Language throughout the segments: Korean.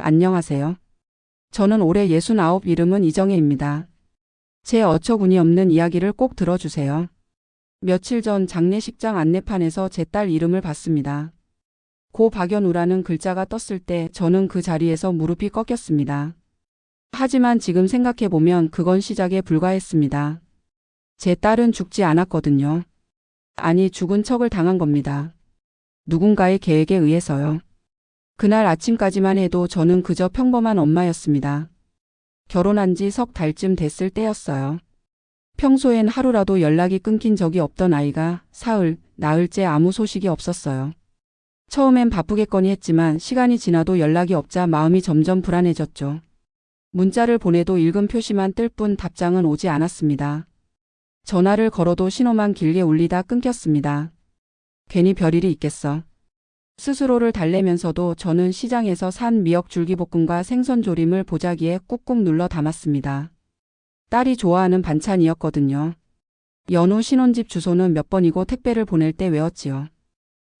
안녕하세요. 저는 올해 69, 이름은 이정혜입니다. 제 어처구니 없는 이야기를 꼭 들어주세요. 며칠 전 장례식장 안내판에서 제 딸 이름을 봤습니다. 고 박연우라는 글자가 떴을 때 저는 그 자리에서 무릎이 꺾였습니다. 하지만 지금 생각해보면 그건 시작에 불과했습니다. 제 딸은 죽지 않았거든요. 아니, 죽은 척을 당한 겁니다. 누군가의 계획에 의해서요. 그날 아침까지만 해도 저는 그저 평범한 엄마였습니다. 결혼한 지 석 달쯤 됐을 때였어요. 평소엔 하루라도 연락이 끊긴 적이 없던 아이가 사흘, 나흘째 아무 소식이 없었어요. 처음엔 바쁘겠거니 했지만 시간이 지나도 연락이 없자 마음이 점점 불안해졌죠. 문자를 보내도 읽은 표시만 뜰 뿐 답장은 오지 않았습니다. 전화를 걸어도 신호만 길게 울리다 끊겼습니다. 괜히 별일이 있겠어. 스스로를 달래면서도 저는 시장에서 산 미역 줄기볶음과 생선조림을 보자기에 꾹꾹 눌러 담았습니다. 딸이 좋아하는 반찬이었거든요. 연우 신혼집 주소는 몇 번이고 택배를 보낼 때 외웠지요.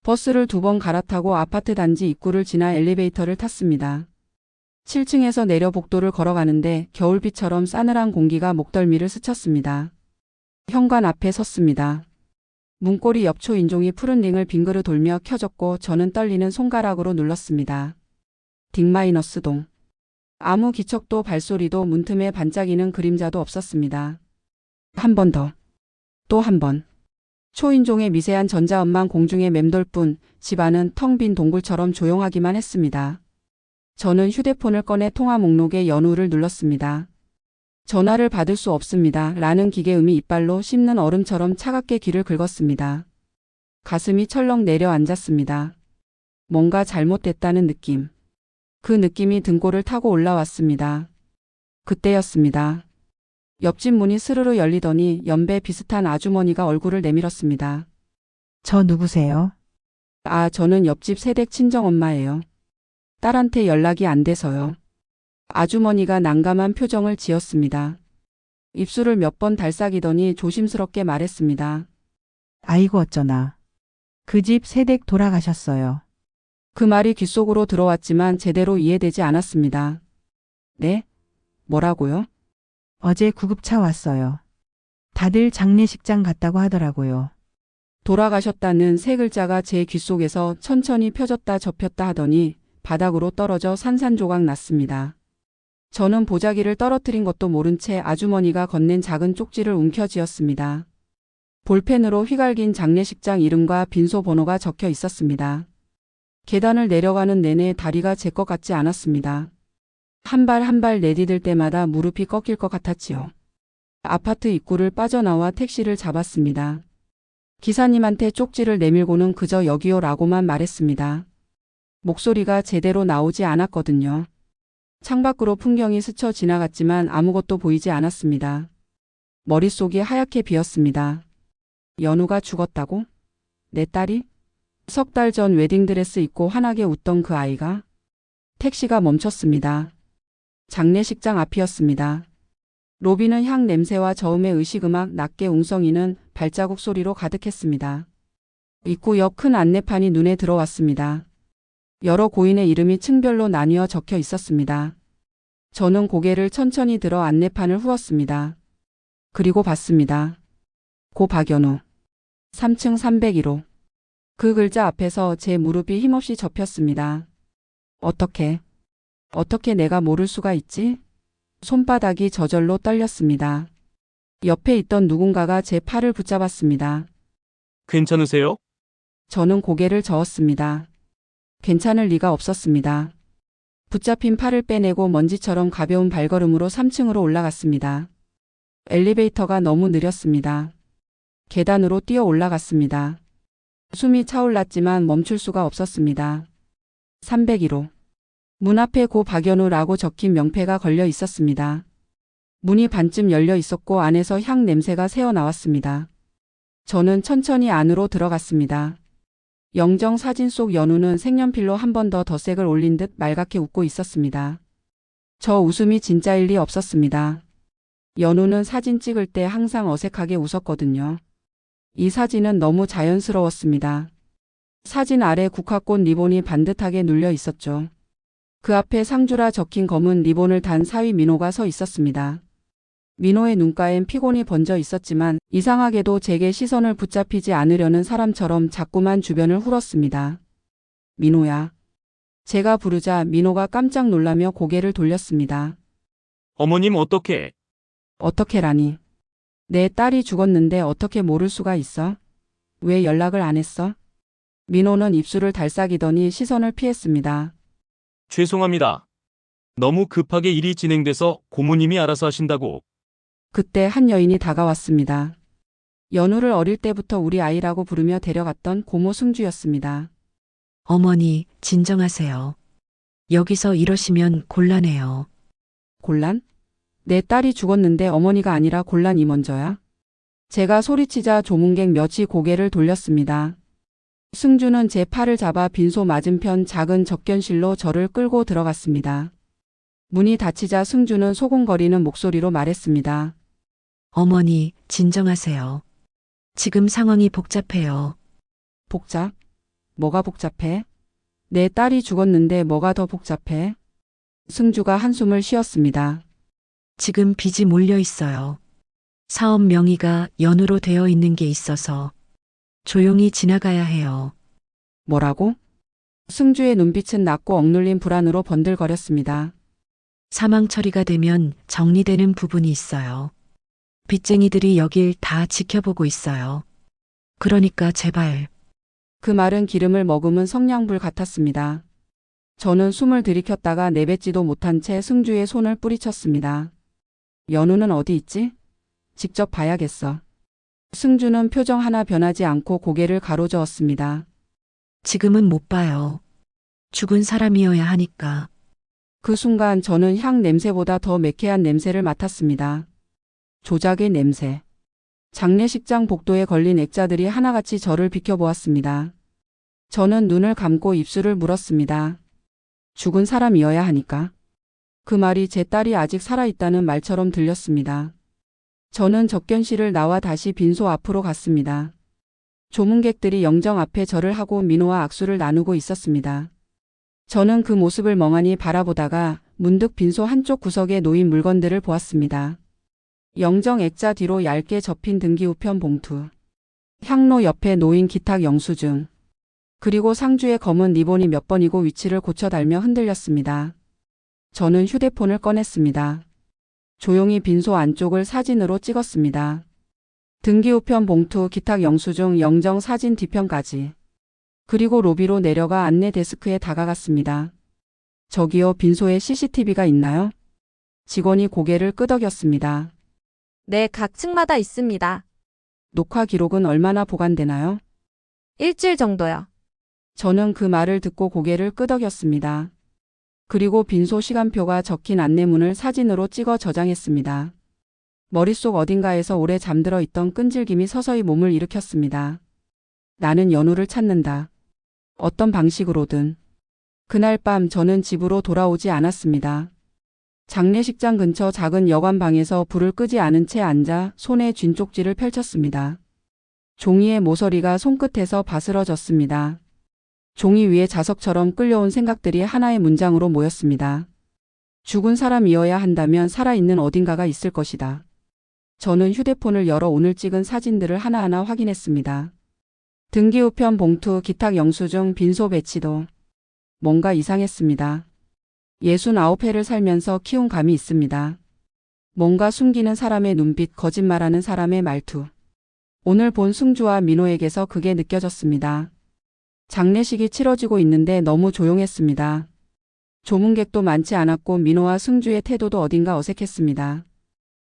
버스를 2번 갈아타고 아파트 단지 입구를 지나 엘리베이터를 탔습니다. 7층에서 내려 복도를 걸어가는데 겨울비처럼 싸늘한 공기가 목덜미를 스쳤습니다. 현관 앞에 섰습니다. 문고리 옆 초인종이 푸른 링을 빙그르 돌며 켜졌고 저는 떨리는 손가락으로 눌렀습니다. 딩-동. 아무 기척도 발소리도 문틈에 반짝이는 그림자도 없었습니다. 한 번 더. 또 한 번. 초인종의 미세한 전자음만 공중에 맴돌 뿐 집안은 텅 빈 동굴처럼 조용하기만 했습니다. 저는 휴대폰을 꺼내 통화 목록에 연우를 눌렀습니다. 전화를 받을 수 없습니다. 라는 기계음이 이빨로 씹는 얼음처럼 차갑게 귀를 긁었습니다. 가슴이 철렁 내려앉았습니다. 뭔가 잘못됐다는 느낌. 그 느낌이 등골을 타고 올라왔습니다. 그때였습니다. 옆집 문이 스르르 열리더니 연배 비슷한 아주머니가 얼굴을 내밀었습니다. 저 누구세요? 아, 저는 옆집 새댁 친정엄마예요. 딸한테 연락이 안 돼서요. 아주머니가 난감한 표정을 지었습니다. 입술을 몇 번 달싹이더니 조심스럽게 말했습니다. 아이고 어쩌나. 그 집 새댁 돌아가셨어요. 그 말이 귓속으로 들어왔지만 제대로 이해되지 않았습니다. 네? 뭐라고요? 어제 구급차 왔어요. 다들 장례식장 갔다고 하더라고요. 돌아가셨다는 세 글자가 제 귓속에서 천천히 펴졌다 접혔다 하더니 바닥으로 떨어져 산산조각 났습니다. 저는 보자기를 떨어뜨린 것도 모른 채 아주머니가 건넨 작은 쪽지를 움켜쥐었습니다. 볼펜으로 휘갈긴 장례식장 이름과 빈소 번호가 적혀 있었습니다. 계단을 내려가는 내내 다리가 제 것 같지 않았습니다. 한 발 한 발 내디딜 때마다 무릎이 꺾일 것 같았지요. 아파트 입구를 빠져나와 택시를 잡았습니다. 기사님한테 쪽지를 내밀고는 그저 여기요 라고만 말했습니다. 목소리가 제대로 나오지 않았거든요. 창밖으로 풍경이 스쳐 지나갔지만 아무것도 보이지 않았습니다. 머릿속이 하얗게 비었습니다. 연우가 죽었다고? 내 딸이? 석 달 전 웨딩드레스 입고 환하게 웃던 그 아이가? 택시가 멈췄습니다. 장례식장 앞이었습니다. 로비는 향 냄새와 저음의 의식음악, 낮게 웅성이는 발자국 소리로 가득했습니다. 입구 옆 큰 안내판이 눈에 들어왔습니다. 여러 고인의 이름이 층별로 나뉘어 적혀 있었습니다. 저는 고개를 천천히 들어 안내판을 후었습니다. 그리고 봤습니다. 고 박연우. 3층 301호. 그 글자 앞에서 제 무릎이 힘없이 접혔습니다. 어떻게 내가 모를 수가 있지? 손바닥이 저절로 떨렸습니다. 옆에 있던 누군가가 제 팔을 붙잡았습니다. 괜찮으세요? 저는 고개를 저었습니다. 괜찮을 리가 없었습니다. 붙잡힌 팔을 빼내고 먼지처럼 가벼운 발걸음으로 3층으로 올라갔습니다. 엘리베이터가 너무 느렸습니다. 계단으로 뛰어 올라갔습니다. 숨이 차올랐지만 멈출 수가 없었습니다. 301호. 문 앞에 고 박연우라고 적힌 명패가 걸려 있었습니다. 문이 반쯤 열려 있었고 안에서 향 냄새가 새어 나왔습니다. 저는 천천히 안으로 들어갔습니다. 영정 사진 속 연우는 색연필로 한 번 더 덧색을 올린 듯 말갛게 웃고 있었습니다. 저 웃음이 진짜일 리 없었습니다. 연우는 사진 찍을 때 항상 어색하게 웃었거든요. 이 사진은 너무 자연스러웠습니다. 사진 아래 국화꽃 리본이 반듯하게 눌려 있었죠. 그 앞에 상주라 적힌 검은 리본을 단 사위 민호가 서 있었습니다. 민호의 눈가엔 피곤이 번져 있었지만 이상하게도 제게 시선을 붙잡히지 않으려는 사람처럼 자꾸만 주변을 훑었습니다. 민호야. 제가 부르자 민호가 깜짝 놀라며 고개를 돌렸습니다. 어머님 어떻게? 어떻게라니? 내 딸이 죽었는데 어떻게 모를 수가 있어? 왜 연락을 안 했어? 민호는 입술을 달싹이더니 시선을 피했습니다. 죄송합니다. 너무 급하게 일이 진행돼서 고모님이 알아서 하신다고. 그때 한 여인이 다가왔습니다. 연우를 어릴 때부터 우리 아이라고 부르며 데려갔던 고모 승주였습니다. 어머니, 진정하세요. 여기서 이러시면 곤란해요. 곤란? 내 딸이 죽었는데 어머니가 아니라 곤란이 먼저야? 제가 소리치자 조문객 몇이 고개를 돌렸습니다. 승주는 제 팔을 잡아 빈소 맞은편 작은 접견실로 저를 끌고 들어갔습니다. 문이 닫히자 승주는 소곤거리는 목소리로 말했습니다. 어머니, 진정하세요. 지금 상황이 복잡해요. 복잡? 뭐가 복잡해? 내 딸이 죽었는데 뭐가 더 복잡해? 승주가 한숨을 쉬었습니다. 지금 빚이 몰려 있어요. 사업 명의가 연우로 되어 있는 게 있어서 조용히 지나가야 해요. 뭐라고? 승주의 눈빛은 낮고 억눌린 불안으로 번들거렸습니다. 사망 처리가 되면 정리되는 부분이 있어요. 빚쟁이들이 여길 다 지켜보고 있어요. 그러니까 제발. 그 말은 기름을 머금은 성냥불 같았습니다. 저는 숨을 들이켰다가 내뱉지도 못한 채 승주의 손을 뿌리쳤습니다. 연우는 어디 있지? 직접 봐야겠어. 승주는 표정 하나 변하지 않고 고개를 가로저었습니다. 지금은 못 봐요. 죽은 사람이어야 하니까. 그 순간 저는 향 냄새보다 더 매캐한 냄새를 맡았습니다. 조작의 냄새. 장례식장 복도에 걸린 액자들이 하나같이 저를 비켜보았습니다. 저는 눈을 감고 입술을 물었습니다. 죽은 사람이어야 하니까. 그 말이 제 딸이 아직 살아있다는 말처럼 들렸습니다. 저는 접견실을 나와 다시 빈소 앞으로 갔습니다. 조문객들이 영정 앞에 절을 하고 민호와 악수를 나누고 있었습니다. 저는 그 모습을 멍하니 바라보다가 문득 빈소 한쪽 구석에 놓인 물건들을 보았습니다. 영정 액자 뒤로 얇게 접힌 등기 우편 봉투, 향로 옆에 놓인 기탁 영수증, 그리고 상주의 검은 리본이 몇 번이고 위치를 고쳐 달며 흔들렸습니다. 저는 휴대폰을 꺼냈습니다. 조용히 빈소 안쪽을 사진으로 찍었습니다. 등기 우편 봉투, 기탁 영수증, 영정 사진 뒤편까지. 그리고 로비로 내려가 안내 데스크에 다가갔습니다. 저기요, 빈소에 CCTV가 있나요? 직원이 고개를 끄덕였습니다. 네, 각 층마다 있습니다. 녹화 기록은 얼마나 보관되나요? 일주일 정도요. 저는 그 말을 듣고 고개를 끄덕였습니다. 그리고 빈소 시간표가 적힌 안내문을 사진으로 찍어 저장했습니다. 머릿속 어딘가에서 오래 잠들어 있던 끈질김이 서서히 몸을 일으켰습니다. 나는 연우를 찾는다. 어떤 방식으로든. 그날 밤 저는 집으로 돌아오지 않았습니다. 장례식장 근처 작은 여관방에서 불을 끄지 않은 채 앉아 손에 쥔 쪽지를 펼쳤습니다. 종이의 모서리가 손끝에서 바스러졌습니다. 종이 위에 자석처럼 끌려온 생각들이 하나의 문장으로 모였습니다. 죽은 사람이어야 한다면 살아있는 어딘가가 있을 것이다. 저는 휴대폰을 열어 오늘 찍은 사진들을 하나하나 확인했습니다. 등기 우편 봉투, 기탁 영수증, 빈소 배치도. 뭔가 이상했습니다. 69회를 살면서 키운 감이 있습니다. 뭔가 숨기는 사람의 눈빛, 거짓말하는 사람의 말투. 오늘 본 승주와 민호에게서 그게 느껴졌습니다. 장례식이 치러지고 있는데 너무 조용했습니다. 조문객도 많지 않았고 민호와 승주의 태도도 어딘가 어색했습니다.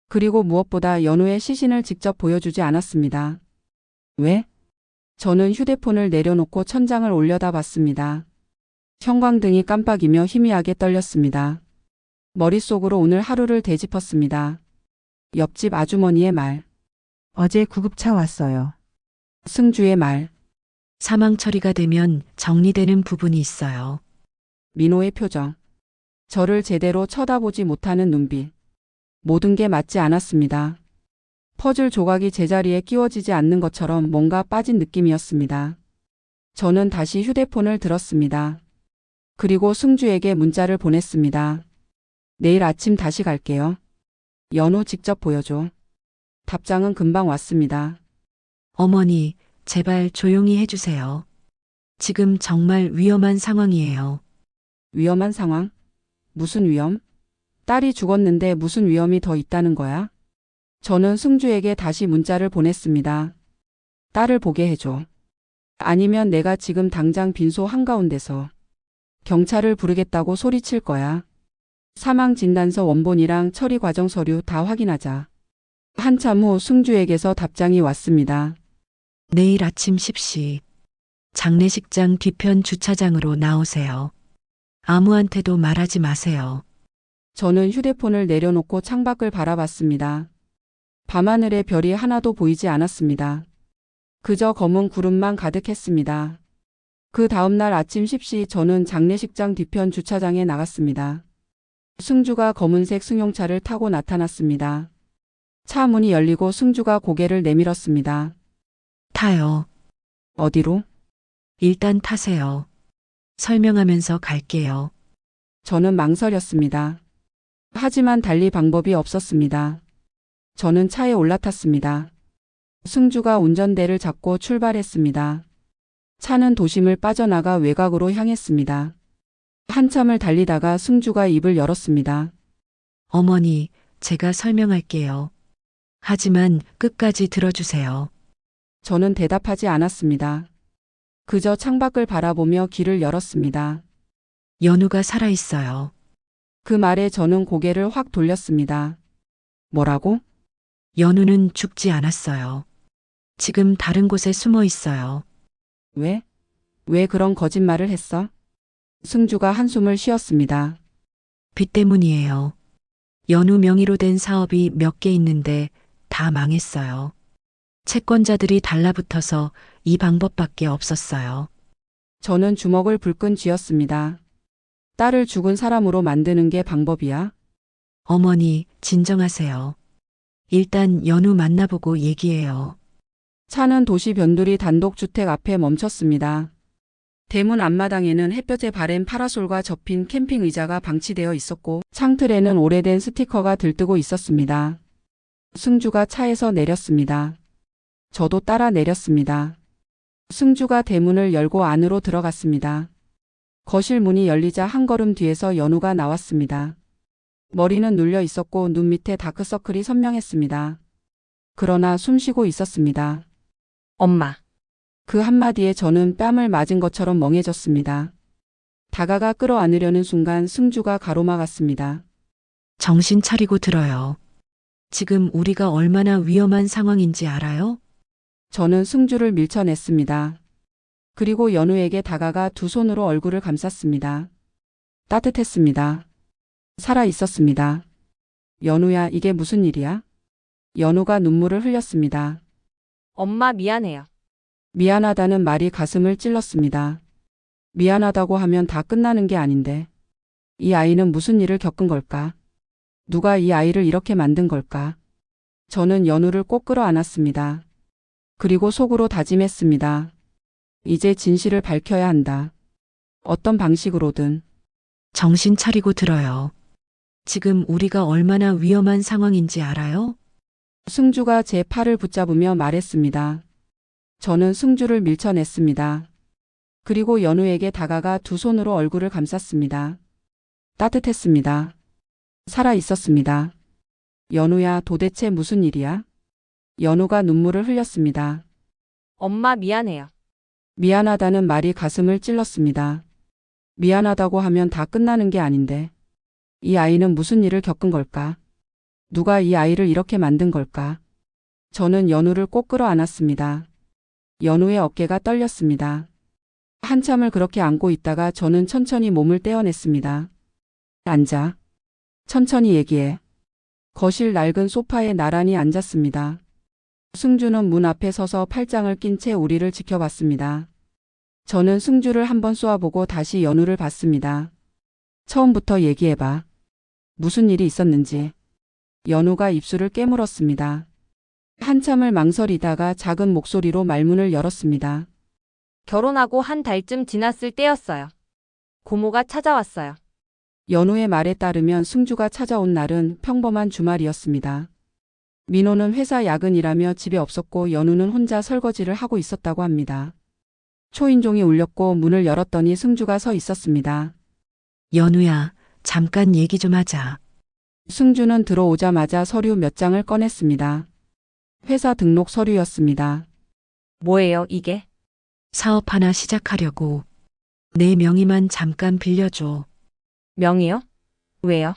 그리고 무엇보다 연우의 시신을 직접 보여주지 않았습니다. 왜? 저는 휴대폰을 내려놓고 천장을 올려다봤습니다. 형광등이 깜빡이며 희미하게 떨렸습니다. 머릿속으로 오늘 하루를 되짚었습니다. 옆집 아주머니의 말, 어제 구급차 왔어요. 승주의 말, 사망 처리가 되면 정리되는 부분이 있어요. 민호의 표정, 저를 제대로 쳐다보지 못하는 눈빛. 모든 게 맞지 않았습니다. 퍼즐 조각이 제자리에 끼워지지 않는 것처럼 뭔가 빠진 느낌이었습니다. 저는 다시 휴대폰을 들었습니다. 그리고 승주에게 문자를 보냈습니다. 내일 아침 다시 갈게요. 연우 직접 보여줘. 답장은 금방 왔습니다. 어머니, 제발 조용히 해주세요. 지금 정말 위험한 상황이에요. 위험한 상황? 무슨 위험? 딸이 죽었는데 무슨 위험이 더 있다는 거야? 저는 승주에게 다시 문자를 보냈습니다. 딸을 보게 해줘. 아니면 내가 지금 당장 빈소 한가운데서 경찰을 부르겠다고 소리칠 거야. 사망진단서 원본이랑 처리 과정 서류 다 확인하자. 한참 후 승주에게서 답장이 왔습니다. 내일 아침 10시 장례식장 뒤편 주차장으로 나오세요. 아무한테도 말하지 마세요. 저는 휴대폰을 내려놓고 창밖을 바라봤습니다. 밤하늘에 별이 하나도 보이지 않았습니다. 그저 검은 구름만 가득했습니다. 그 다음날 아침 10시 저는 장례식장 뒤편 주차장에 나갔습니다. 승주가 검은색 승용차를 타고 나타났습니다. 차 문이 열리고 승주가 고개를 내밀었습니다. 타요. 어디로? 일단 타세요. 설명하면서 갈게요. 저는 망설였습니다. 하지만 달리 방법이 없었습니다. 저는 차에 올라탔습니다. 승주가 운전대를 잡고 출발했습니다. 차는 도심을 빠져나가 외곽으로 향했습니다. 한참을 달리다가 승주가 입을 열었습니다. 어머니, 제가 설명할게요. 하지만 끝까지 들어주세요. 저는 대답하지 않았습니다. 그저 창밖을 바라보며 길을 열었습니다. 연우가 살아있어요. 그 말에 저는 고개를 확 돌렸습니다. 뭐라고? 연우는 죽지 않았어요. 지금 다른 곳에 숨어 있어요. 왜? 왜 그런 거짓말을 했어? 승주가 한숨을 쉬었습니다. 빚 때문이에요. 연우 명의로 된 사업이 몇 개 있는데 다 망했어요. 채권자들이 달라붙어서 이 방법밖에 없었어요. 저는 주먹을 불끈 쥐었습니다. 딸을 죽은 사람으로 만드는 게 방법이야? 어머니, 진정하세요. 일단 연우 만나보고 얘기해요. 차는 도시 변두리 단독주택 앞에 멈췄습니다. 대문 앞마당에는 햇볕에 바랜 파라솔과 접힌 캠핑 의자가 방치되어 있었고 창틀에는 오래된 스티커가 들뜨고 있었습니다. 승주가 차에서 내렸습니다. 저도 따라 내렸습니다. 승주가 대문을 열고 안으로 들어갔습니다. 거실 문이 열리자 한 걸음 뒤에서 연우가 나왔습니다. 머리는 눌려 있었고 눈 밑에 다크서클이 선명했습니다. 그러나 숨쉬고 있었습니다. 엄마. 그 한마디에 저는 뺨을 맞은 것처럼 멍해졌습니다. 다가가 끌어안으려는 순간 승주가 가로막았습니다. 정신 차리고 들어요. 지금 우리가 얼마나 위험한 상황인지 알아요? 저는 승주를 밀쳐냈습니다. 그리고 연우에게 다가가 두 손으로 얼굴을 감쌌습니다. 따뜻했습니다. 살아 있었습니다. 연우야, 이게 무슨 일이야? 연우가 눈물을 흘렸습니다. 엄마 미안해요. 미안하다는 말이 가슴을 찔렀습니다. 미안하다고 하면 다 끝나는 게 아닌데. 이 아이는 무슨 일을 겪은 걸까? 누가 이 아이를 이렇게 만든 걸까? 저는 연우를 꼭 끌어안았습니다. 그리고 속으로 다짐했습니다. 이제 진실을 밝혀야 한다. 어떤 방식으로든. 정신 차리고 들어요. 지금 우리가 얼마나 위험한 상황인지 알아요? 승주가 제 팔을 붙잡으며 말했습니다. 저는 승주를 밀쳐냈습니다. 그리고 연우에게 다가가 두 손으로 얼굴을 감쌌습니다. 따뜻했습니다. 살아 있었습니다. 연우야, 도대체 무슨 일이야? 연우가 눈물을 흘렸습니다. 엄마 미안해요. 미안하다는 말이 가슴을 찔렀습니다. 미안하다고 하면 다 끝나는 게 아닌데. 이 아이는 무슨 일을 겪은 걸까? 누가 이 아이를 이렇게 만든 걸까? 저는 연우를 꼭 끌어안았습니다. 연우의 어깨가 떨렸습니다. 한참을 그렇게 안고 있다가 저는 천천히 몸을 떼어냈습니다. 앉아. 천천히 얘기해. 거실 낡은 소파에 나란히 앉았습니다. 승주는 문 앞에 서서 팔짱을 낀 채 우리를 지켜봤습니다. 저는 승주를 한번 쏘아보고 다시 연우를 봤습니다. 처음부터 얘기해봐. 무슨 일이 있었는지. 연우가 입술을 깨물었습니다. 한참을 망설이다가 작은 목소리로 말문을 열었습니다. 결혼하고 한 달쯤 지났을 때였어요. 고모가 찾아왔어요. 연우의 말에 따르면 승주가 찾아온 날은 평범한 주말이었습니다. 민호는 회사 야근이라며 집에 없었고 연우는 혼자 설거지를 하고 있었다고 합니다. 초인종이 울렸고 문을 열었더니 승주가 서 있었습니다. 연우야, 잠깐 얘기 좀 하자. 승주는 들어오자마자 서류 몇 장을 꺼냈습니다. 회사 등록 서류였습니다. 뭐예요, 이게? 사업 하나 시작하려고. 내 명의만 잠깐 빌려줘. 명의요? 왜요?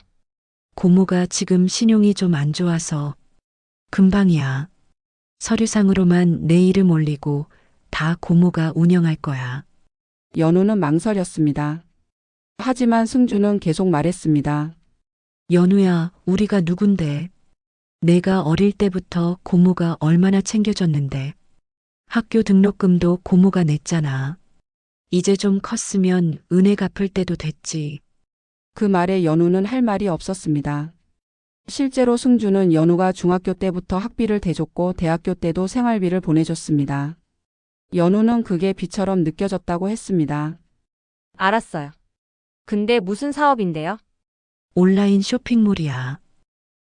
고모가 지금 신용이 좀 안 좋아서. 금방이야. 서류상으로만 내 이름 올리고 다 고모가 운영할 거야. 연우는 망설였습니다. 하지만 승주는 계속 말했습니다. 연우야, 우리가 누군데? 내가 어릴 때부터 고모가 얼마나 챙겨줬는데. 학교 등록금도 고모가 냈잖아. 이제 좀 컸으면 은혜 갚을 때도 됐지. 그 말에 연우는 할 말이 없었습니다. 실제로 승주는 연우가 중학교 때부터 학비를 대줬고 대학교 때도 생활비를 보내줬습니다. 연우는 그게 비처럼 느껴졌다고 했습니다. 알았어요. 근데 무슨 사업인데요? 온라인 쇼핑몰이야.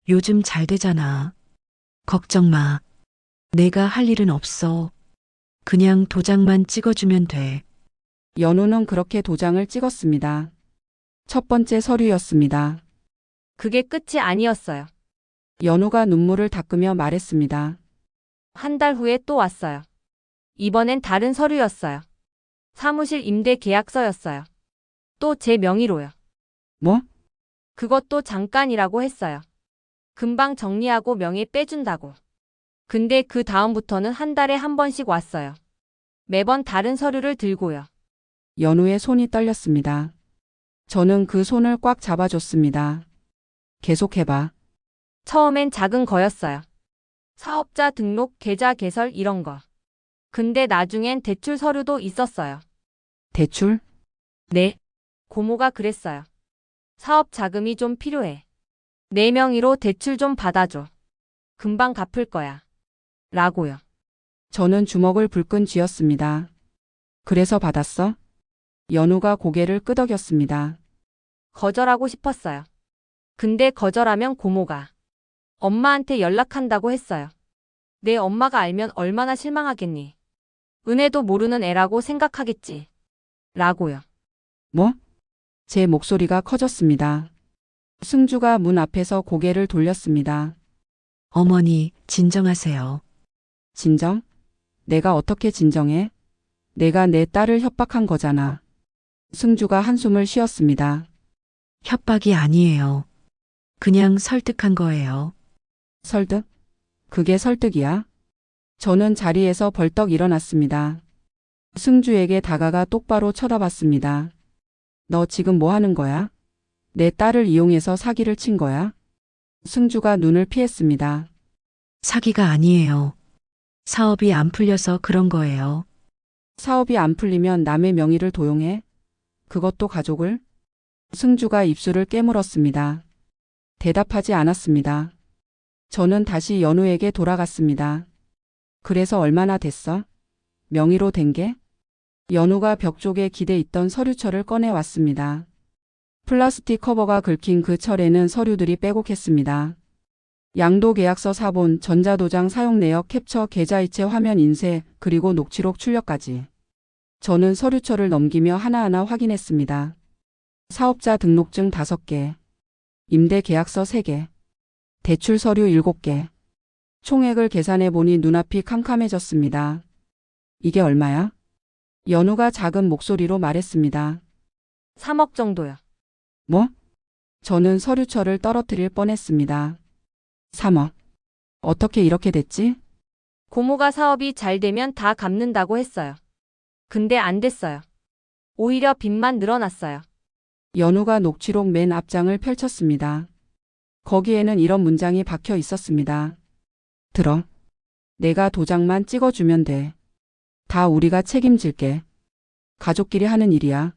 요즘 잘 되잖아. 걱정 마. 내가 할 일은 없어. 그냥 도장만 찍어주면 돼. 연우는 그렇게 도장을 찍었습니다. 첫 번째 서류였습니다. 그게 끝이 아니었어요. 연우가 눈물을 닦으며 말했습니다. 한 달 후에 또 왔어요. 이번엔 다른 서류였어요. 사무실 임대 계약서였어요. 또 제 명의로요. 뭐? 그것도 잠깐이라고 했어요. 금방 정리하고 명예 빼준다고. 근데 그 다음부터는 한 달에 한 번씩 왔어요. 매번 다른 서류를 들고요. 연우의 손이 떨렸습니다. 저는 그 손을 꽉 잡아줬습니다. 계속해봐. 처음엔 작은 거였어요. 사업자 등록, 계좌 개설 이런 거. 근데 나중엔 대출 서류도 있었어요. 대출? 네. 고모가 그랬어요. 사업 자금이 좀 필요해. 내 명의로 대출 좀 받아줘. 금방 갚을 거야. 라고요. 저는 주먹을 불끈 쥐었습니다. 그래서 받았어? 연우가 고개를 끄덕였습니다. 거절하고 싶었어요. 근데 거절하면 고모가 엄마한테 연락한다고 했어요. 내 엄마가 알면 얼마나 실망하겠니. 은혜도 모르는 애라고 생각하겠지. 라고요. 뭐? 제 목소리가 커졌습니다. 승주가 문 앞에서 고개를 돌렸습니다. 어머니, 진정하세요. 진정? 내가 어떻게 진정해? 내가 내 딸을 협박한 거잖아. 승주가 한숨을 쉬었습니다. 협박이 아니에요. 그냥 설득한 거예요. 설득? 그게 설득이야? 저는 자리에서 벌떡 일어났습니다. 승주에게 다가가 똑바로 쳐다봤습니다. 너 지금 뭐 하는 거야? 내 딸을 이용해서 사기를 친 거야? 승주가 눈을 피했습니다. 사기가 아니에요. 사업이 안 풀려서 그런 거예요. 사업이 안 풀리면 남의 명의를 도용해? 그것도 가족을? 승주가 입술을 깨물었습니다. 대답하지 않았습니다. 저는 다시 연우에게 돌아갔습니다. 그래서 얼마나 됐어? 명의로 된 게? 연우가 벽 쪽에 기대 있던 서류철을 꺼내왔습니다. 플라스틱 커버가 긁힌 그 철에는 서류들이 빼곡했습니다. 양도계약서 사본, 전자도장 사용 내역 캡처, 계좌이체 화면 인쇄, 그리고 녹취록 출력까지. 저는 서류철을 넘기며 하나하나 확인했습니다. 사업자 등록증 5개, 임대계약서 3개, 대출 서류 7개. 총액을 계산해 보니 눈앞이 캄캄해졌습니다. 이게 얼마야? 연우가 작은 목소리로 말했습니다. 3억 정도요. 뭐? 저는 서류철을 떨어뜨릴 뻔했습니다. 3억. 어떻게 이렇게 됐지? 고모가 사업이 잘 되면 다 갚는다고 했어요. 근데 안 됐어요. 오히려 빚만 늘어났어요. 연우가 녹취록 맨 앞장을 펼쳤습니다. 거기에는 이런 문장이 박혀 있었습니다. 들어. 내가 도장만 찍어주면 돼. 다 우리가 책임질게. 가족끼리 하는 일이야.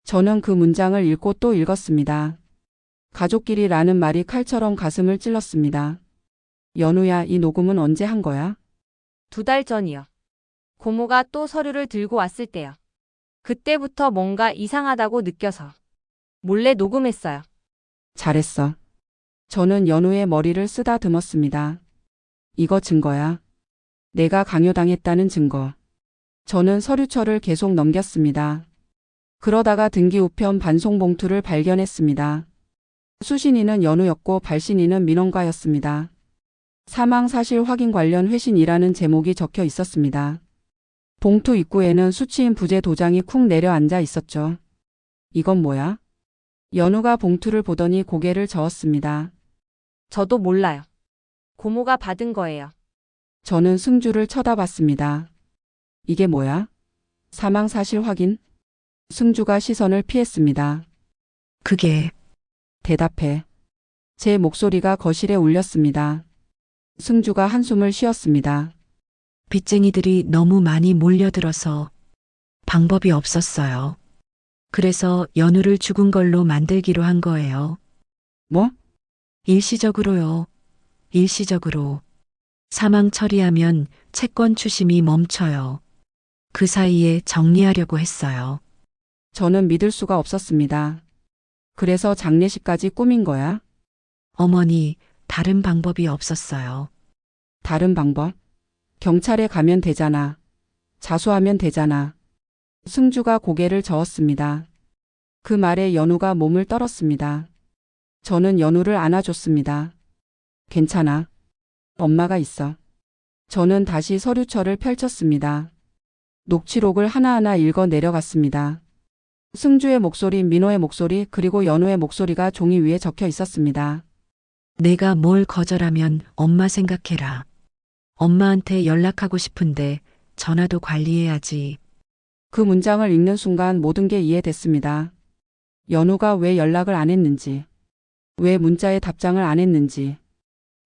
저는 그 문장을 읽고 또 읽었습니다. 가족끼리라는 말이 칼처럼 가슴을 찔렀습니다. 연우야, 이 녹음은 언제 한 거야? 2달 전이요. 고모가 또 서류를 들고 왔을 때요. 그때부터 뭔가 이상하다고 느껴서 몰래 녹음했어요. 잘했어. 저는 연우의 머리를 쓰다듬었습니다. 이거 증거야. 내가 강요당했다는 증거. 저는 서류철을 계속 넘겼습니다. 그러다가 등기 우편 반송 봉투를 발견했습니다. 수신인은 연우였고 발신인은 민원가였습니다. 사망 사실 확인 관련 회신이라는 제목이 적혀 있었습니다. 봉투 입구에는 수취인 부재 도장이 쿵 내려앉아 있었죠. 이건 뭐야? 연우가 봉투를 보더니 고개를 저었습니다. 저도 몰라요. 고모가 받은 거예요. 저는 승주를 쳐다봤습니다. 이게 뭐야? 사망 사실 확인? 승주가 시선을 피했습니다. 그게 대답해. 제 목소리가 거실에 울렸습니다. 승주가 한숨을 쉬었습니다. 빚쟁이들이 너무 많이 몰려들어서 방법이 없었어요. 그래서 연우를 죽은 걸로 만들기로 한 거예요. 뭐? 일시적으로요. 일시적으로. 사망 처리하면 채권 추심이 멈춰요. 그 사이에 정리하려고 했어요. 저는 믿을 수가 없었습니다. 그래서 장례식까지 꾸민 거야? 어머니, 다른 방법이 없었어요. 다른 방법? 경찰에 가면 되잖아. 자수하면 되잖아. 승주가 고개를 저었습니다. 그 말에 연우가 몸을 떨었습니다. 저는 연우를 안아줬습니다. 괜찮아. 엄마가 있어. 저는 다시 서류철을 펼쳤습니다. 녹취록을 하나하나 읽어 내려갔습니다. 승주의 목소리, 민호의 목소리, 그리고 연우의 목소리가 종이 위에 적혀 있었습니다. 내가 뭘 거절하면 엄마 생각해라. 엄마한테 연락하고 싶은데 전화도 관리해야지. 그 문장을 읽는 순간 모든 게 이해됐습니다. 연우가 왜 연락을 안 했는지, 왜 문자에 답장을 안 했는지.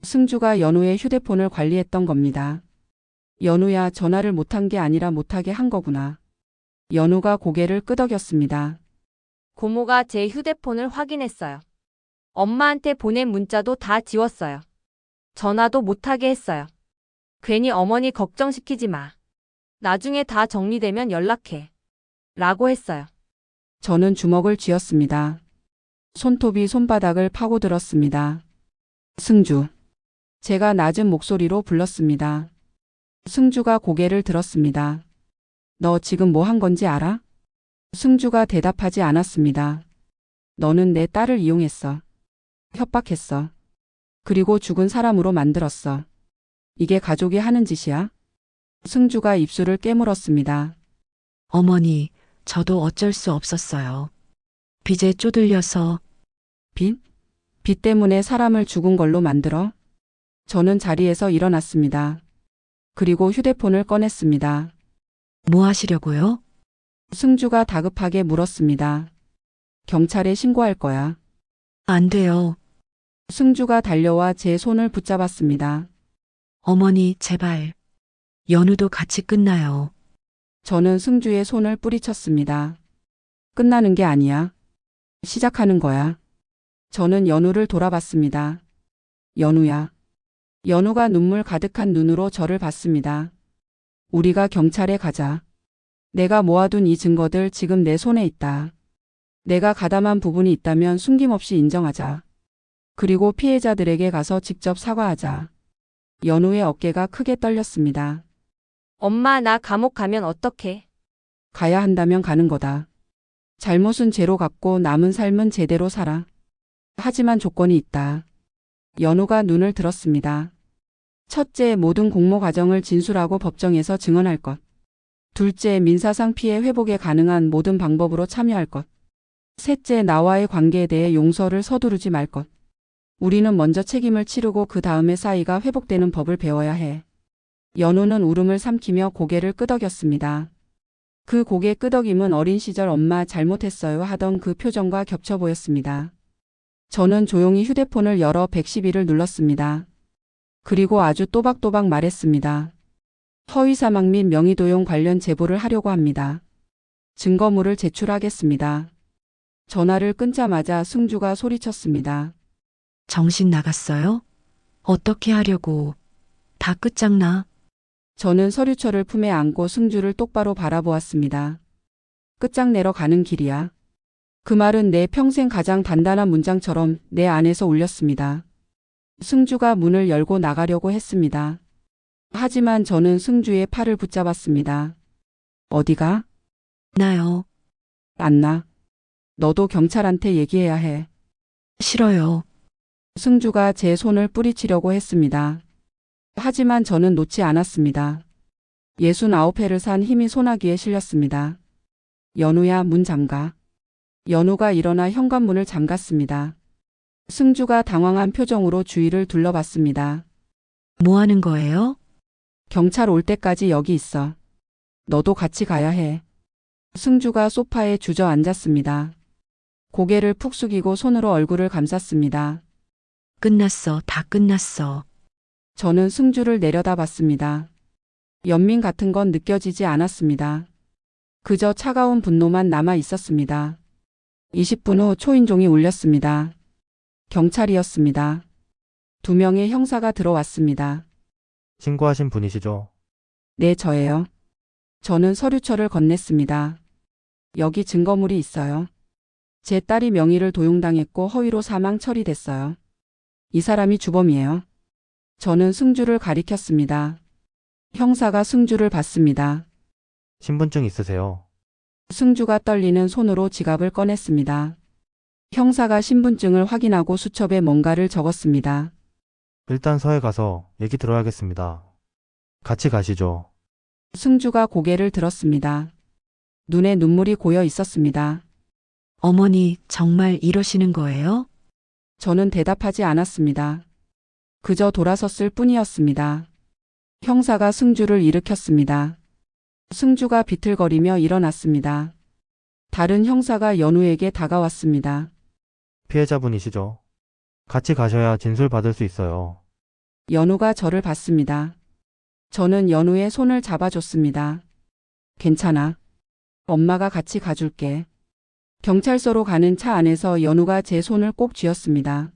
승주가 연우의 휴대폰을 관리했던 겁니다. 연우야, 전화를 못한 게 아니라 못하게 한 거구나. 연우가 고개를 끄덕였습니다. 고모가 제 휴대폰을 확인했어요. 엄마한테 보낸 문자도 다 지웠어요. 전화도 못하게 했어요. 괜히 어머니 걱정시키지 마. 나중에 다 정리되면 연락해. 라고 했어요. 저는 주먹을 쥐었습니다. 손톱이 손바닥을 파고들었습니다. 승주. 제가 낮은 목소리로 불렀습니다. 승주가 고개를 들었습니다. 너 지금 뭐 한 건지 알아? 승주가 대답하지 않았습니다. 너는 내 딸을 이용했어. 협박했어. 그리고 죽은 사람으로 만들었어. 이게 가족이 하는 짓이야? 승주가 입술을 깨물었습니다. 어머니, 저도 어쩔 수 없었어요. 빚에 쪼들려서 빚? 빚 때문에 사람을 죽은 걸로 만들어? 저는 자리에서 일어났습니다. 그리고 휴대폰을 꺼냈습니다. 뭐 하시려고요? 승주가 다급하게 물었습니다. 경찰에 신고할 거야. 안 돼요. 승주가 달려와 제 손을 붙잡았습니다. 어머니, 제발. 연우도 같이 끝나요. 저는 승주의 손을 뿌리쳤습니다. 끝나는 게 아니야. 시작하는 거야. 저는 연우를 돌아봤습니다. 연우야. 연우가 눈물 가득한 눈으로 저를 봤습니다. 우리가 경찰에 가자. 내가 모아둔 이 증거들 지금 내 손에 있다. 내가 가담한 부분이 있다면 숨김없이 인정하자. 그리고 피해자들에게 가서 직접 사과하자. 연우의 어깨가 크게 떨렸습니다. 엄마, 나 감옥 가면 어떡해? 가야 한다면 가는 거다. 잘못은 죄로 갚고 남은 삶은 제대로 살아. 하지만 조건이 있다. 연우가 눈을 들었습니다. 첫째, 모든 공모 과정을 진술하고 법정에서 증언할 것. 둘째, 민사상 피해 회복에 가능한 모든 방법으로 참여할 것. 셋째, 나와의 관계에 대해 용서를 서두르지 말 것. 우리는 먼저 책임을 치르고 그 다음에 사이가 회복되는 법을 배워야 해. 연우는 울음을 삼키며 고개를 끄덕였습니다. 그 고개 끄덕임은 어린 시절 엄마 잘못했어요 하던 그 표정과 겹쳐 보였습니다. 저는 조용히 휴대폰을 열어 112를 눌렀습니다. 그리고 아주 또박또박 말했습니다. 허위사망 및 명의도용 관련 제보를 하려고 합니다. 증거물을 제출하겠습니다. 전화를 끊자마자 승주가 소리쳤습니다. 정신 나갔어요? 어떻게 하려고? 다 끝장나. 저는 서류철을 품에 안고 승주를 똑바로 바라보았습니다. 끝장내러 가는 길이야. 그 말은 내 평생 가장 단단한 문장처럼 내 안에서 울렸습니다. 승주가 문을 열고 나가려고 했습니다. 하지만 저는 승주의 팔을 붙잡았습니다. 어디가? 나요. 안 나. 너도 경찰한테 얘기해야 해. 싫어요. 승주가 제 손을 뿌리치려고 했습니다. 하지만 저는 놓지 않았습니다. 69회를 산 힘이 소나기에 실렸습니다. 연우야, 문 잠가. 연우가 일어나 현관문을 잠갔습니다. 승주가 당황한 표정으로 주위를 둘러봤습니다. 뭐 하는 거예요? 경찰 올 때까지 여기 있어. 너도 같이 가야 해. 승주가 소파에 주저앉았습니다. 고개를 푹 숙이고 손으로 얼굴을 감쌌습니다. 끝났어. 다 끝났어. 저는 승주를 내려다봤습니다. 연민 같은 건 느껴지지 않았습니다. 그저 차가운 분노만 남아 있었습니다. 20분 후 초인종이 울렸습니다. 경찰이었습니다. 2명의 형사가 들어왔습니다. 신고하신 분이시죠? 네, 저예요. 저는 서류철을 건넸습니다. 여기 증거물이 있어요. 제 딸이 명의를 도용당했고 허위로 사망 처리됐어요. 이 사람이 주범이에요. 저는 승주를 가리켰습니다. 형사가 승주를 봤습니다. 신분증 있으세요? 승주가 떨리는 손으로 지갑을 꺼냈습니다. 형사가 신분증을 확인하고 수첩에 뭔가를 적었습니다. 일단 서해 가서 얘기 들어야겠습니다. 같이 가시죠. 승주가 고개를 들었습니다. 눈에 눈물이 고여 있었습니다. 어머니, 정말 이러시는 거예요? 저는 대답하지 않았습니다. 그저 돌아섰을 뿐이었습니다. 형사가 승주를 일으켰습니다. 승주가 비틀거리며 일어났습니다. 다른 형사가 연우에게 다가왔습니다. 피해자분이시죠? 같이 가셔야 진술 받을 수 있어요. 연우가 저를 봤습니다. 저는 연우의 손을 잡아줬습니다. 괜찮아. 엄마가 같이 가줄게. 경찰서로 가는 차 안에서 연우가 제 손을 꼭 쥐었습니다.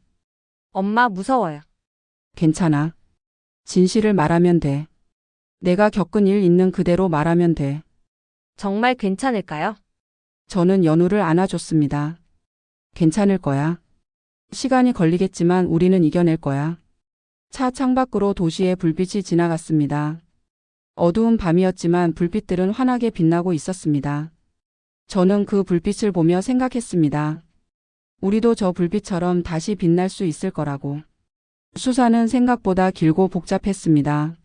엄마 무서워요. 괜찮아. 진실을 말하면 돼. 내가 겪은 일 있는 그대로 말하면 돼. 정말 괜찮을까요? 저는 연우를 안아줬습니다. 괜찮을 거야. 시간이 걸리겠지만 우리는 이겨낼 거야. 차 창밖으로 도시의 불빛이 지나갔습니다. 어두운 밤이었지만 불빛들은 환하게 빛나고 있었습니다. 저는 그 불빛을 보며 생각했습니다. 우리도 저 불빛처럼 다시 빛날 수 있을 거라고. 수사는 생각보다 길고 복잡했습니다.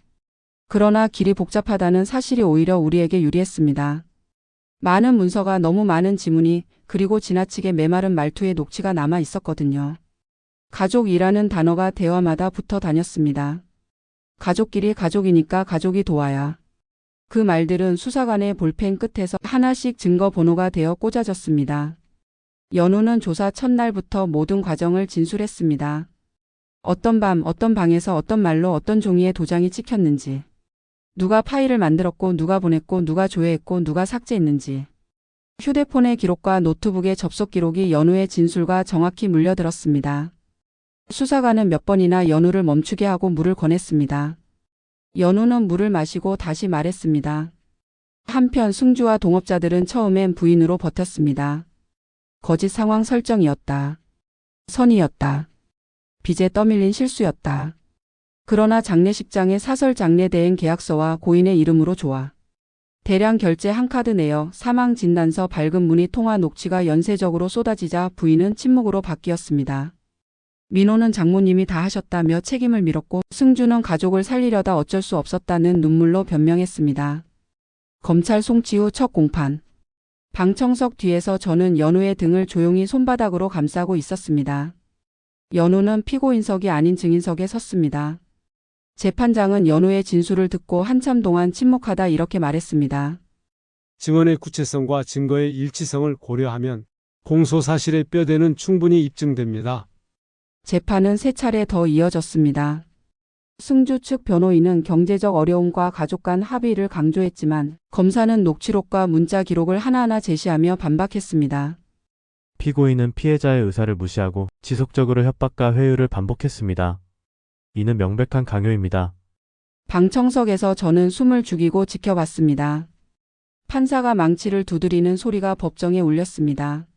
그러나 길이 복잡하다는 사실이 오히려 우리에게 유리했습니다. 많은 문서가 너무 많은 지문이 그리고 지나치게 메마른 말투의 녹취가 남아 있었거든요. 가족이라는 단어가 대화마다 붙어 다녔습니다. 가족끼리 가족이니까 가족이 도와야. 그 말들은 수사관의 볼펜 끝에서 하나씩 증거 번호가 되어 꽂아졌습니다. 연우는 조사 첫날부터 모든 과정을 진술했습니다. 어떤 밤, 어떤 방에서 어떤 말로 어떤 종이에 도장이 찍혔는지, 누가 파일을 만들었고 누가 보냈고 누가 조회했고 누가 삭제했는지, 휴대폰의 기록과 노트북의 접속 기록이 연우의 진술과 정확히 물려들었습니다. 수사관은 몇 번이나 연우를 멈추게 하고 물을 권했습니다. 연우는 물을 마시고 다시 말했습니다. 한편 승주와 동업자들은 처음엔 부인으로 버텼습니다. 거짓 상황 설정이었다. 선의였다. 빚에 떠밀린 실수였다. 그러나 장례식장의 사설 장례대행 계약서와 고인의 이름으로 좋아. 대량 결제 한 카드 내역, 사망 진단서, 밝은 문의 통화 녹취가 연쇄적으로 쏟아지자 부인은 침묵으로 바뀌었습니다. 민호는 장모님이 다 하셨다며 책임을 밀었고 승주는 가족을 살리려다 어쩔 수 없었다는 눈물로 변명했습니다. 검찰 송치 후 첫 공판. 방청석 뒤에서 저는 연우의 등을 조용히 손바닥으로 감싸고 있었습니다. 연우는 피고인석이 아닌 증인석에 섰습니다. 재판장은 연우의 진술을 듣고 한참 동안 침묵하다 이렇게 말했습니다. 증언의 구체성과 증거의 일치성을 고려하면 공소 사실의 뼈대는 충분히 입증됩니다. 재판은 3차례 더 이어졌습니다. 승주 측 변호인은 경제적 어려움과 가족 간 합의를 강조했지만 검사는 녹취록과 문자 기록을 하나하나 제시하며 반박했습니다. 피고인은 피해자의 의사를 무시하고 지속적으로 협박과 회유를 반복했습니다. 이는 명백한 강요입니다. 방청석에서 저는 숨을 죽이고 지켜봤습니다. 판사가 망치를 두드리는 소리가 법정에 울렸습니다.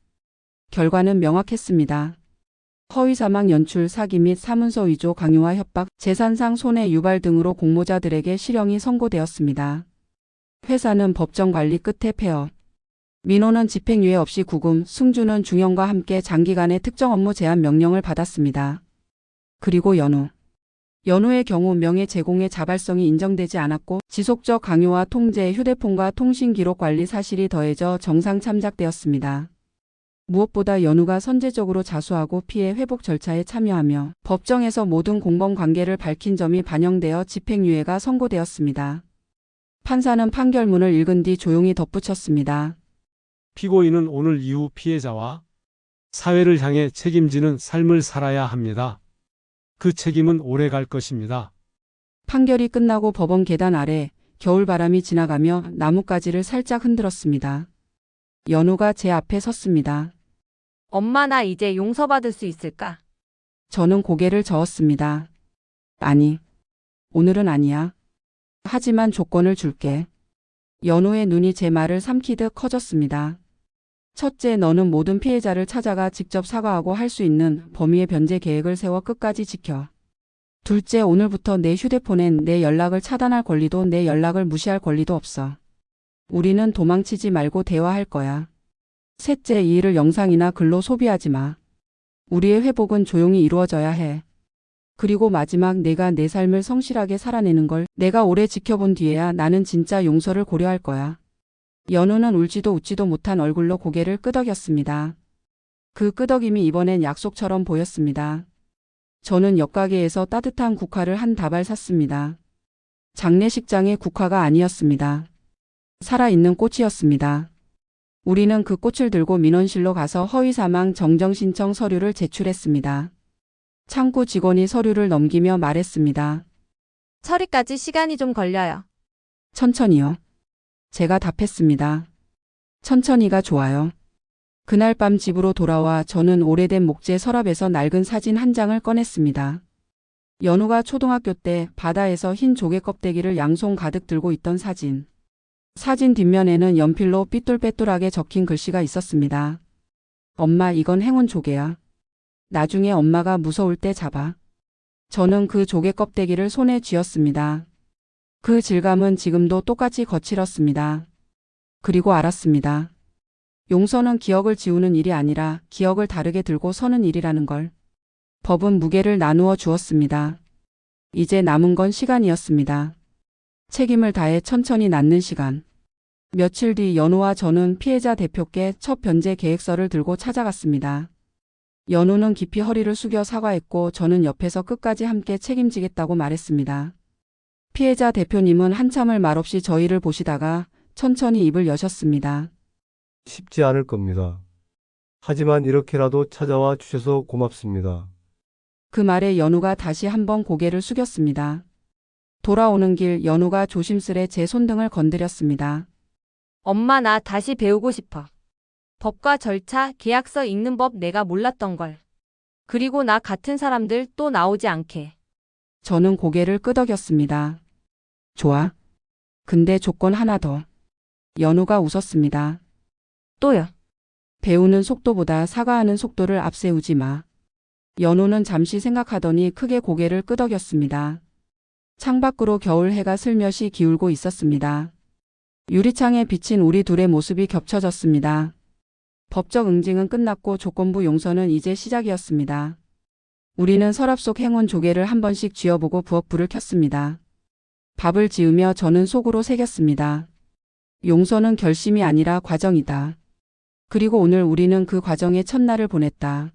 결과는 명확했습니다. 허위사망 연출, 사기 및 사문서 위조, 강요와 협박, 재산상 손해 유발 등으로 공모자들에게 실형이 선고되었습니다. 회사는 법정 관리 끝에 폐업. 민호는 집행유예 없이 구금, 승주는 중형과 함께 장기간의 특정 업무 제한 명령을 받았습니다. 그리고 연우의 경우 명예 제공의 자발성이 인정되지 않았고 지속적 강요와 통제, 휴대폰과 통신 기록 관리 사실이 더해져 정상 참작되었습니다. 무엇보다 연우가 선제적으로 자수하고 피해 회복 절차에 참여하며 법정에서 모든 공범 관계를 밝힌 점이 반영되어 집행유예가 선고되었습니다. 판사는 판결문을 읽은 뒤 조용히 덧붙였습니다. 피고인은 오늘 이후 피해자와 사회를 향해 책임지는 삶을 살아야 합니다. 그 책임은 오래 갈 것입니다. 판결이 끝나고 법원 계단 아래 겨울바람이 지나가며 나뭇가지를 살짝 흔들었습니다. 연우가 제 앞에 섰습니다. 엄마, 나 이제 용서받을 수 있을까? 저는 고개를 저었습니다. 아니, 오늘은 아니야. 하지만 조건을 줄게. 연우의 눈이 제 말을 삼키듯 커졌습니다. 첫째, 너는 모든 피해자를 찾아가 직접 사과하고 할 수 있는 범위의 변제 계획을 세워 끝까지 지켜. 둘째, 오늘부터 내 휴대폰엔 내 연락을 차단할 권리도 내 연락을 무시할 권리도 없어. 우리는 도망치지 말고 대화할 거야. 셋째, 이 일을 영상이나 글로 소비하지 마. 우리의 회복은 조용히 이루어져야 해. 그리고 마지막, 내가 내 삶을 성실하게 살아내는 걸 내가 오래 지켜본 뒤에야 나는 진짜 용서를 고려할 거야. 연우는 울지도 웃지도 못한 얼굴로 고개를 끄덕였습니다. 그 끄덕임이 이번엔 약속처럼 보였습니다. 저는 옆가게에서 따뜻한 국화를 한 다발 샀습니다. 장례식장의 국화가 아니었습니다. 살아있는 꽃이었습니다. 우리는 그 꽃을 들고 민원실로 가서 허위사망 정정신청 서류를 제출했습니다. 창구 직원이 서류를 넘기며 말했습니다. 처리까지 시간이 좀 걸려요. 천천히요. 제가 답했습니다. 천천히가 좋아요. 그날 밤 집으로 돌아와 저는 오래된 목재 서랍에서 낡은 사진 한 장을 꺼냈습니다. 연우가 초등학교 때 바다에서 흰 조개 껍데기를 양손 가득 들고 있던 사진. 사진 뒷면에는 연필로 삐뚤빼뚤하게 적힌 글씨가 있었습니다. 엄마, 이건 행운 조개야. 나중에 엄마가 무서울 때 잡아. 저는 그 조개 껍데기를 손에 쥐었습니다. 그 질감은 지금도 똑같이 거칠었습니다. 그리고 알았습니다. 용서는 기억을 지우는 일이 아니라 기억을 다르게 들고 서는 일이라는 걸. 법은 무게를 나누어 주었습니다. 이제 남은 건 시간이었습니다. 책임을 다해 천천히 낫는 시간. 며칠 뒤 연우와 저는 피해자 대표께 첫 변제 계획서를 들고 찾아갔습니다. 연우는 깊이 허리를 숙여 사과했고 저는 옆에서 끝까지 함께 책임지겠다고 말했습니다. 피해자 대표님은 한참을 말없이 저희를 보시다가 천천히 입을 여셨습니다. 쉽지 않을 겁니다. 하지만 이렇게라도 찾아와 주셔서 고맙습니다. 그 말에 연우가 다시 한번 고개를 숙였습니다. 돌아오는 길 연우가 조심스레 제 손등을 건드렸습니다. 엄마, 나 다시 배우고 싶어. 법과 절차, 계약서 읽는 법 내가 몰랐던 걸. 그리고 나 같은 사람들 또 나오지 않게. 저는 고개를 끄덕였습니다. 좋아. 근데 조건 하나 더. 연우가 웃었습니다. 또요. 배우는 속도보다 사과하는 속도를 앞세우지 마. 연우는 잠시 생각하더니 크게 고개를 끄덕였습니다. 창밖으로 겨울 해가 슬며시 기울고 있었습니다. 유리창에 비친 우리 둘의 모습이 겹쳐졌습니다. 법적 응징은 끝났고 조건부 용서는 이제 시작이었습니다. 우리는 서랍 속 행운 조개를 한 번씩 쥐어보고 부엌 불을 켰습니다. 밥을 지으며 저는 속으로 새겼습니다. 용서는 결심이 아니라 과정이다. 그리고 오늘 우리는 그 과정의 첫날을 보냈다.